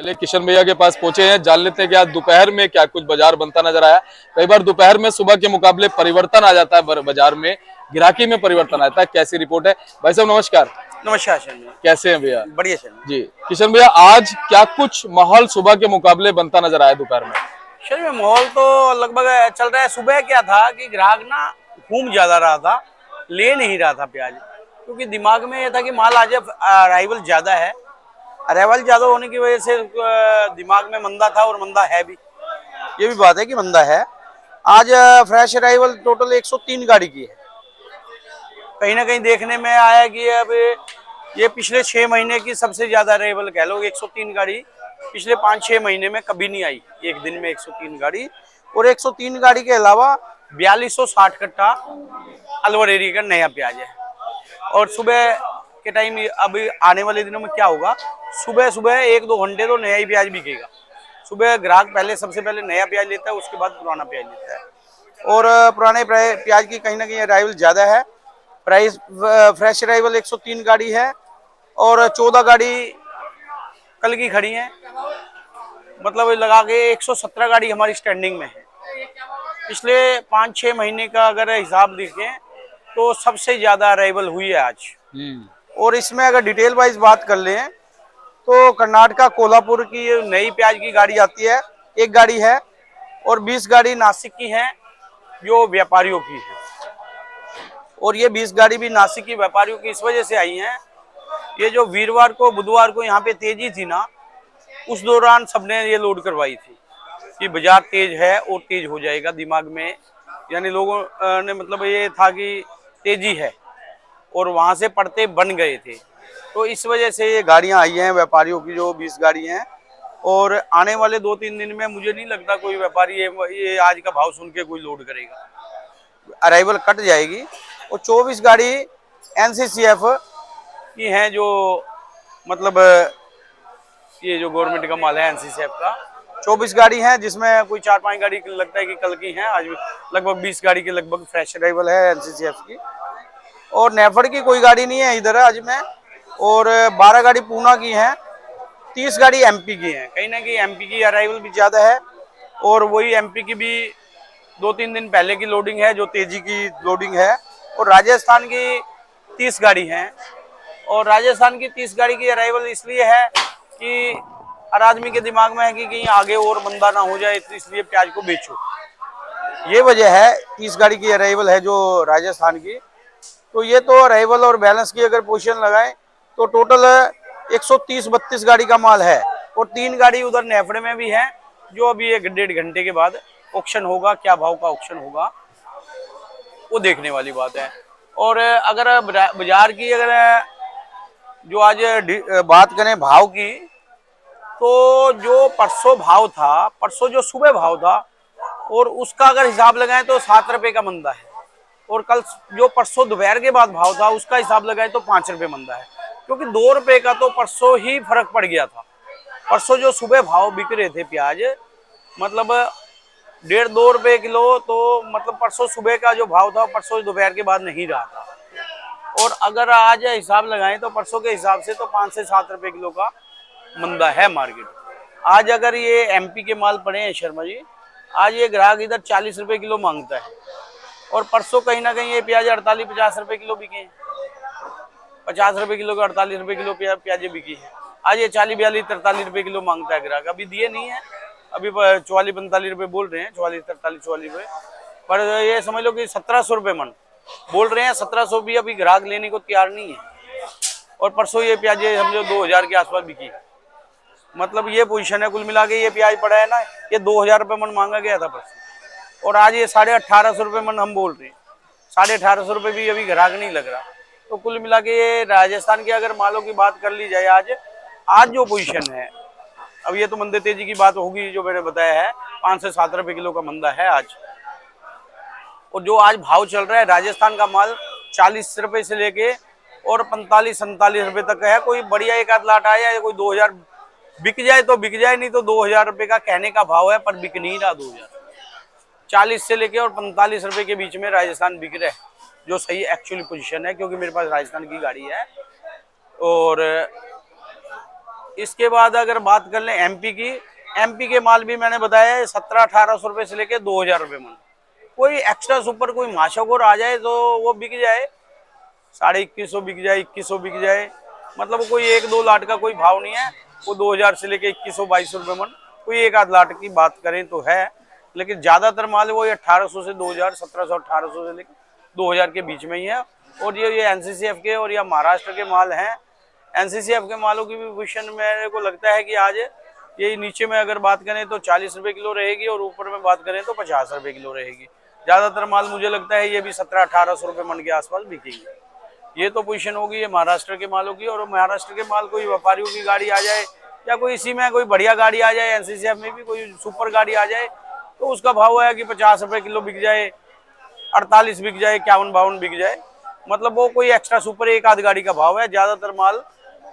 चलिए किशन भैया के पास पहुंचे हैं, जान लेते हैं कि आज दोपहर में क्या कुछ बाजार बनता नजर आया। कई बार दोपहर में सुबह के मुकाबले परिवर्तन आ जाता है, बाजार में गिराकी में परिवर्तन आता है। कैसी रिपोर्ट है भाई साहब? नमस्कार। नमस्कार सर जी। कैसे हैं भैया? बढ़िया सर जी किशन भैया, आज क्या कुछ माहौल सुबह के मुकाबले बनता नजर आया दोपहर में? सर में माहौल तो लगभग चल रहा है। सुबह क्या था कि ग्राहक ना घूम ज्यादा रहा था, ले नहीं रहा था प्याज, क्योंकि दिमाग में ये था कि माल आज अराइवल ज्यादा है। अराइवल ज्यादा होने की वजह से दिमाग में मंदा था, और मंदा है भी। ये भी बात है कि मंदा है। आज फ्रेश अराइवल टोटल 103 गाड़ी की है। कहीं ना कहीं देखने में आया कि अब ये पिछले 6 महीने की सबसे ज्यादा अराइवल कह लो। 103 गाड़ी पिछले 5-6 महीने में कभी नहीं आई, एक दिन में 103 गाड़ी। और 103 गाड़ी के अलावा 4260 कट्टा अलवर एरिया का नया प्याज है। और सुबह के टाइम अभी आने वाले दिनों में क्या होगा, सुबह सुबह 1-2 घंटे तो नया ही प्याज बिकेगा। सुबह ग्राहक पहले सबसे पहले नया प्याज लेता है, उसके बाद पुराना प्याज लेता है। और पुराने प्याज की कहीं ना कहीं अराइवल ज्यादा है। प्राइस फ्रेश अराइवल 103 गाड़ी है, और 14 गाड़ी कल की खड़ी है। मतलब लगा के 117 गाड़ी हमारी स्टैंडिंग में है। पिछले 5-6 महीने का अगर हिसाब देखें तो सबसे ज्यादा अराइवल हुई है आज। और इसमें अगर डिटेल वाइज बात कर लें तो कर्नाटका कोल्हापुर की नई प्याज की गाड़ी आती है, एक गाड़ी है। और 20 गाड़ी नासिक की है, जो व्यापारियों की है। और ये 20 गाड़ी भी नासिक की व्यापारियों की इस वजह से आई हैं, ये जो वीरवार को बुधवार को यहाँ पे तेजी थी ना, उस दौरान सबने ये लोड करवाई थी कि बाजार तेज है और तेज हो जाएगा दिमाग में। यानी लोगों ने मतलब ये था कि तेजी है, और वहां से पड़ते बन गए थे। तो इस वजह से ये गाड़ियां आई हैं व्यापारियों की, जो 20 गाड़ी हैं। और आने वाले 2-3 दिन में मुझे नहीं लगता कोई व्यापारी ये आज का भाव सुन के कोई लोड करेगा। अराइवल कट जाएगी। और 24 गाड़ी एनसीसीएफ की हैं, जो मतलब ये जो गवर्नमेंट का माल है एनसीसीएफ का। 24 गाड़ी है, जिसमें कोई 4-5 गाड़ी लगता है कि कल की हैं। आज लगभग 20 गाड़ी के लगभग फ्रेश अराइवल है एनसीसीएफ की। और नेफर्ड की कोई गाड़ी नहीं है इधर आज में। और 12 गाड़ी पूना की हैं, 30 गाड़ी एमपी की हैं। कहीं ना कहीं एमपी की अराइवल भी ज्यादा है, और वही एमपी की भी 2-3 दिन पहले की लोडिंग है, जो तेजी की लोडिंग है। और राजस्थान की 30 गाड़ी हैं। और राजस्थान की 30 गाड़ी की अराइवल इसलिए है कि हर आदमी के दिमाग में है कि कहीं आगे और मंदा ना हो जाए, तो इसलिए प्याज को बेचो। ये वजह है 30 गाड़ी की अराइवल है जो राजस्थान की। तो ये तो अराइवल और बैलेंस की अगर पोजीशन लगाएं तो टोटल 130-32 गाड़ी का माल है। और 3 गाड़ी उधर नेफड़े में भी है, जो अभी 1-1.5 घंटे के बाद ऑक्शन होगा। क्या भाव का ऑक्शन होगा वो देखने वाली बात है। और अगर बाजार की अगर जो आज बात करें भाव की, तो जो परसों भाव था, परसों जो सुबह भाव था, और उसका अगर हिसाब लगाएं तो 7 रुपए का मंदा है। और कल जो परसों दोपहर के बाद भाव था, उसका हिसाब लगाएं तो 5 रुपए मंदा है। क्योंकि 2 रुपए का तो परसों ही फर्क पड़ गया था। परसों जो सुबह भाव बिक रहे थे प्याज, मतलब 1.5-2 रुपए किलो, तो मतलब परसों सुबह का जो भाव था परसों दोपहर के बाद नहीं रहा था। और अगर आज हिसाब लगाएं तो परसों के हिसाब से तो 5 से 7 रुपए किलो का मंदा है मार्केट। आज अगर ये एमपी के माल पड़े हैं शर्मा जी, आज ये ग्राहक इधर 40 रुपए किलो मांगता है। और परसों कहीं ना कहीं ये प्याज 48-50 रुपए किलो बिके हैं। 50 रुपए किलो का 48 रुपए किलो प्याजे बिकी है। आज ये 40-42-43 रुपए किलो मांगता है ग्राहक। अभी दिए नहीं है, अभी 44-45 रुपए बोल रहे हैं, 44-43-44 रुपए। पर ये समझ लो कि 1700 रुपए मन बोल रहे हैं। 1700 भी अभी ग्राहक लेने को तैयार नहीं है। और परसों ये प्याजे समझो 2000 के आसपास बिकी। मतलब ये पोजीशन है। कुल मिला के ये प्याज पड़ा है ना, ये 2000 रुपए मन मांगा गया था परसों, और आज ये 1850 रुपए मन हम बोल रहे हैं। 1850 रुपए भी अभी ग्राहक नहीं लग रहा। तो कुल मिला के ये राजस्थान के अगर मालों की बात कर ली जाए, आज जो पोजीशन है, अब ये तो मंदे तेजी की बात होगी जो मैंने बताया है, 5 से 7 रुपए किलो का मंदा है आज। और जो आज भाव चल रहा है राजस्थान का माल 40 रुपए से लेके और 45-47 रुपए तक है। कोई बढ़िया एक आध लाट आया, कोई 2000 बिक जाए तो बिक जाए, नहीं तो 2000 रुपए का कहने का भाव है, पर बिक नहीं रहा। 2040 से लेके और 45 रुपए के बीच में राजस्थान बिक रहा है, जो सही एक्चुअली पोजीशन है। क्योंकि मेरे पास राजस्थान की गाड़ी है। और इसके बाद अगर बात कर लें एमपी की, एमपी के माल भी मैंने बताया है 1700-1800 रुपए से लेके 2000 रुपए मन। कोई एक्स्ट्रा सुपर कोई माशाकोर आ जाए तो वो बिक जाए 2150 बिक जाए, 2100 बिक जाए, मतलब कोई 1-2 लाट का कोई भाव नहीं है। वो 2000 से लेके 2100-2200 रुपए मन, कोई एक आध लाट की बात करें तो है, लेकिन ज्यादातर माल वो 1800 से 2000, 1700-1800 से लेकर 2000 के बीच में ही है। और ये एनसीसीएफ के और या महाराष्ट्र के माल हैं। एनसीसीएफ के मालों की भी पोजीशन मेरे को लगता है कि आज ये नीचे में अगर बात करें तो 40 रुपए किलो रहेगी और ऊपर में बात करें तो 50 रुपए किलो रहेगी। ज्यादातर माल मुझे लगता है ये भी 1700-1800 रुपए मन के आसपास बिकेंगे। ये तो पोजीशन होगी ये महाराष्ट्र के मालों की। और महाराष्ट्र के माल कोई व्यापारियों की गाड़ी आ जाए या कोई इसी में कोई बढ़िया गाड़ी आ जाए, एनसीसीएफ में भी कोई सुपर गाड़ी आ जाए तो उसका भाव है कि 50 रुपए किलो बिक जाए, 48 बिक जाए, 51-52 बिक जाए, मतलब वो कोई एक्स्ट्रा सुपर एक आध गाड़ी का भाव है। ज्यादातर माल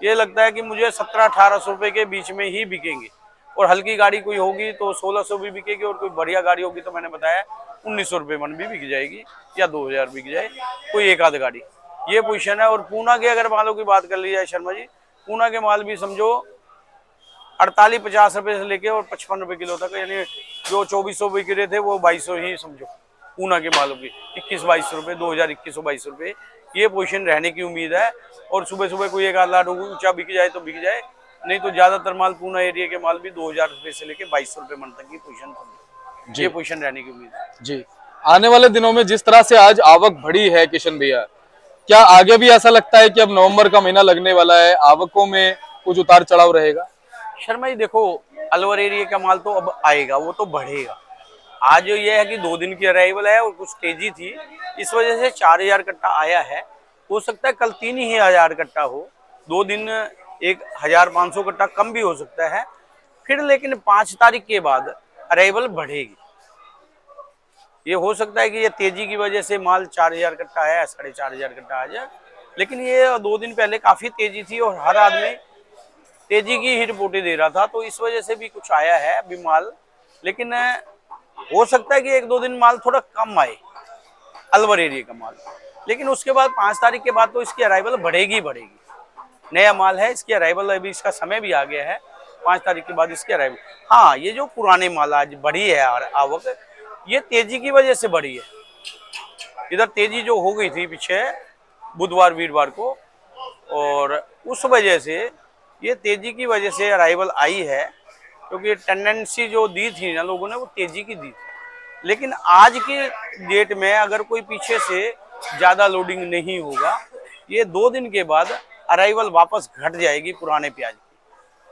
ये लगता है कि मुझे 1700-1800 रुपए के बीच में ही बिकेंगे। और हल्की गाड़ी कोई होगी तो 1600 भी बिकेगी और कोई बढ़िया गाड़ी होगी तो मैंने बताया 1900 रुपए मन भी बिक जाएगी या 2000 बिक जाए कोई एक आध गाड़ी। ये पोजीशन है। और पूना के अगर मालों की बात कर ली जाए शर्मा जी, पूना के माल भी समझो 48-50 रुपए से लेके और 55 रुपए किलो तक, यानी जो 2400 बिक रहे थे वो 2200 ही समझो पूना के मालों की, 21-22 रुपए, 2000-2122 रुपए ये पोजीशन रहने की उम्मीद है। और सुबह सुबह कोई एक आध लाट ऊंचा बिक जाए तो बिक जाए, नहीं तो ज्यादातर माल पूना एरिया के माल भी 2000 रुपए से लेके 2200 रुपए मन तक की पोजीशन समझो, ये पोजीशन रहने की उम्मीद है जी। आने वाले दिनों में जिस तरह से आज आवक बढ़ी है किशन भैया, क्या आगे भी ऐसा लगता है कि अब नवंबर का महीना लगने वाला है, आवकों में कुछ उतार चढ़ाव रहेगा? शर्मा जी देखो, अलवर एरिया का माल तो अब आएगा, वो तो बढ़ेगा। आज ये है कि 2 दिन की अराइवल है और कुछ तेजी थी, इस वजह से 4000 कट्टा आया है। हो सकता है कल 3000 कट्टा हो, 2 दिन 1500 कट्टा कम भी हो सकता है फिर, लेकिन 5 तारीख के बाद अराइवल बढ़ेगी। ये हो सकता है कि ये तेजी की वजह से माल 4000 कट्टा है, 4500 कट्टा आ जाए, लेकिन ये 2 दिन पहले काफी तेजी थी और हर आदमी तेजी की ही रिपोर्टें दे रहा था, तो इस वजह से भी कुछ आया है अभी माल। लेकिन हो सकता है कि 1-2 दिन माल थोड़ा कम आए अलवर एरिया का माल, लेकिन उसके बाद 5 तारीख के बाद तो इसकी अराइवल बढ़ेगी बढ़ेगी। नया माल है, इसकी अराइवल अभी इसका समय भी आ गया है, 5 तारीख के बाद इसकी अराइवल। हाँ, ये जो पुराने माल आज बढ़ी है आवक, ये तेजी की वजह से बढ़ी है। इधर तेजी जो हो गई थी पीछे बुधवार वीरवार को, और उस वजह से ये तेजी की वजह से अराइवल आई है, क्योंकि टेंडेंसी जो दी थी ना लोगों ने वो तेजी की दी थी। लेकिन आज के डेट में अगर कोई पीछे से ज्यादा लोडिंग नहीं होगा, ये 2 दिन के बाद अराइवल वापस घट जाएगी पुराने प्याज की।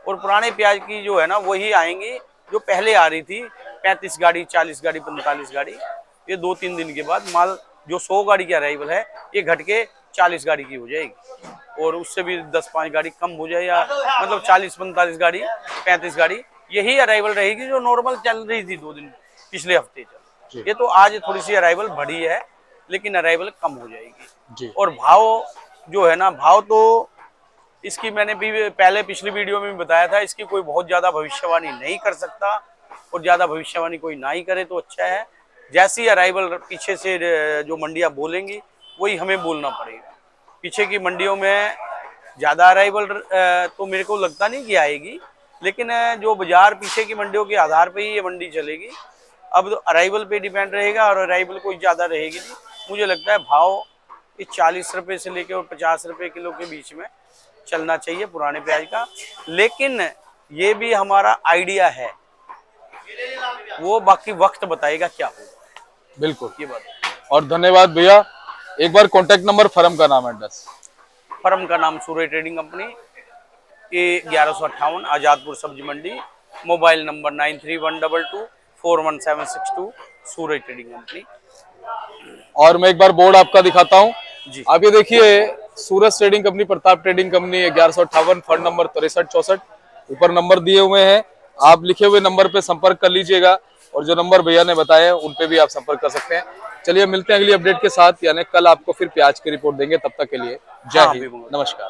और पुराने प्याज की जो है ना वही आएंगी जो पहले आ रही थी, 35 गाड़ी, 40 गाड़ी, 45 गाड़ी। ये 2-3 दिन के बाद माल जो 100 गाड़ी की अराइवल है ये घट के 40 गाड़ी की हो जाएगी, और उससे भी 10-5 गाड़ी कम हो जाए, या मतलब 40-45 गाड़ी, 35 गाड़ी यही अराइवल रहेगी जो नॉर्मल चल रही थी 2 दिन पिछले हफ्ते चल। ये तो आज थोड़ी सी अराइवल बढ़ी है, लेकिन अराइवल कम हो जाएगी। और भाव जो है ना, भाव तो इसकी मैंने भी पहले पिछली वीडियो में भी बताया था, इसकी कोई बहुत ज्यादा भविष्यवाणी नहीं कर सकता, और ज्यादा भविष्यवाणी कोई ना ही करे तो अच्छा है। जैसी अराइवल पीछे से जो मंडियां बोलेंगी वही हमें बोलना पड़ेगा। पीछे की मंडियों में ज्यादा अराइवल तो मेरे को लगता नहीं कि आएगी, लेकिन जो बाजार पीछे की मंडियों के आधार पे ही ये मंडी चलेगी। अब तो अराइवल पे डिपेंड रहेगा, और अराइवल कोई ज्यादा रहेगी नहीं। मुझे लगता है भाव इस 40 रुपए से लेकर और 50 रुपए किलो के बीच में चलना चाहिए पुराने प्याज का। लेकिन ये भी हमारा आइडिया है, वो बाकी वक्त बताएगा क्या होगा। बिल्कुल, ये बात। और धन्यवाद भैया। एक बार कॉन्टेक्ट नंबर, फर्म का नाम, एड्रेस। फर्म का नाम सूर्य ट्रेडिंग कंपनी, ये 1158 आजादपुर सब्जी मंडी, मोबाइल नंबर 9312241762, सूर्य ट्रेडिंग कंपनी। और मैं एक बार बोर्ड आपका दिखाता हूँ जी। आप ये देखिए, Suraj trading company, Pratap trading company, 1158, fund number 6364, ऊपर नंबर दिए हुए हैं। आप लिखे हुए नंबर पे संपर्क कर लीजिएगा, और जो नंबर भैया ने बताया उन पे भी आप संपर्क कर सकते हैं। चलिए मिलते हैं अगली अपडेट के साथ, यानी कल आपको फिर प्याज की रिपोर्ट देंगे। तब तक के लिए जय हिंद, नमस्कार।